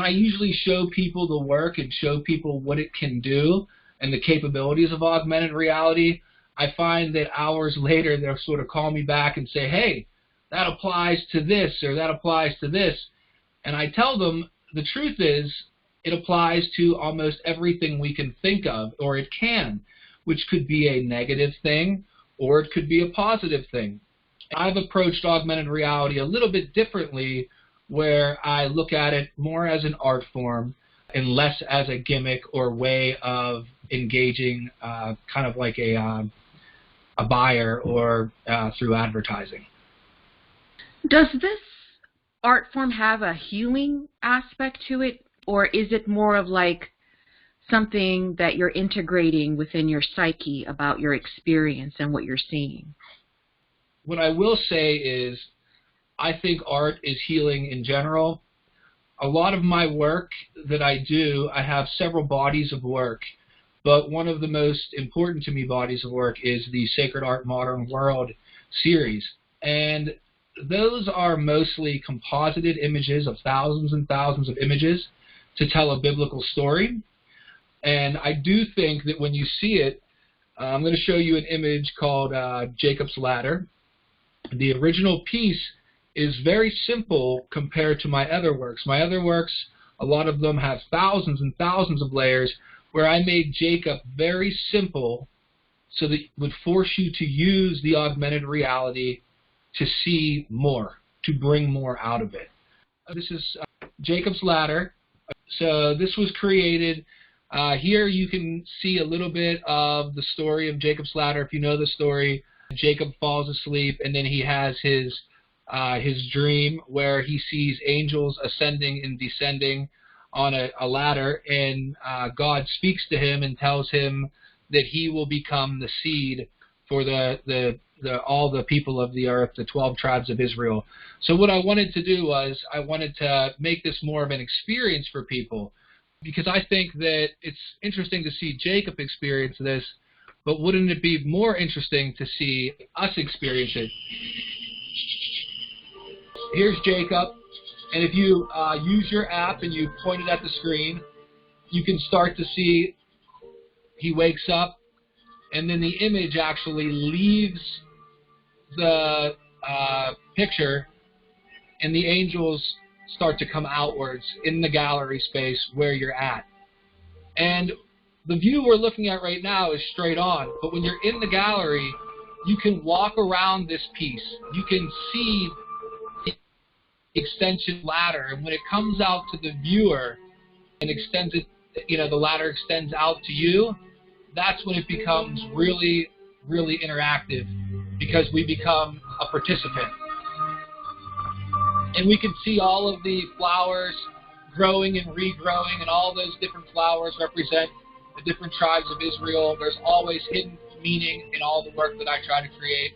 I usually show people the work and show people what it can do and the capabilities of augmented reality. I find that hours later they'll sort of call me back and say, hey, that applies to this or that applies to this. And I tell them the truth is it applies to almost everything we can think of, or it can, which could be a negative thing or it could be a positive thing. I've approached augmented reality a little bit differently, where I look at it more as an art form and less as a gimmick or way of engaging kind of like a buyer or through advertising. Does this art form have a healing aspect to it, or is it more of like something that you're integrating within your psyche about your experience and what you're seeing? What I will say is I think art is healing in general. A lot of my work that I do, I have several bodies of work, but one of the most important to me bodies of work is the Sacred Art Modern World series. And those are mostly composited images of thousands and thousands of images to tell a biblical story. And I do think that when you see it, I'm going to show you an image called Jacob's Ladder. The original piece is very simple compared to my other works. My other works, a lot of them have thousands and thousands of layers, where I made Jacob very simple so that it would force you to use the augmented reality to see more, to bring more out of it. This is Jacob's Ladder. So this was created. Here you can see a little bit of the story of Jacob's Ladder. If you know the story, Jacob falls asleep and then he has his dream where he sees angels ascending and descending on a ladder, and God speaks to him and tells him that he will become the seed for all the people of the earth, the 12 tribes of Israel. So what I wanted to do was I wanted to make this more of an experience for people, because I think that it's interesting to see Jacob experience this, but wouldn't it be more interesting to see us experience it? Here's Jacob, and if you use your app and you point it at the screen, you can start to see he wakes up, and then the image actually leaves the picture, and the angels start to come outwards in the gallery space where you're at. And the view we're looking at right now is straight on, but when you're in the gallery, you can walk around this piece. You can see the extension ladder, and when it comes out to the viewer and extends it, the ladder extends out to you, that's when it becomes really, really interactive, because we become a participant. And we can see all of the flowers growing and regrowing, and all those different flowers represent the different tribes of Israel. There's always hidden meaning in all the work that I try to create.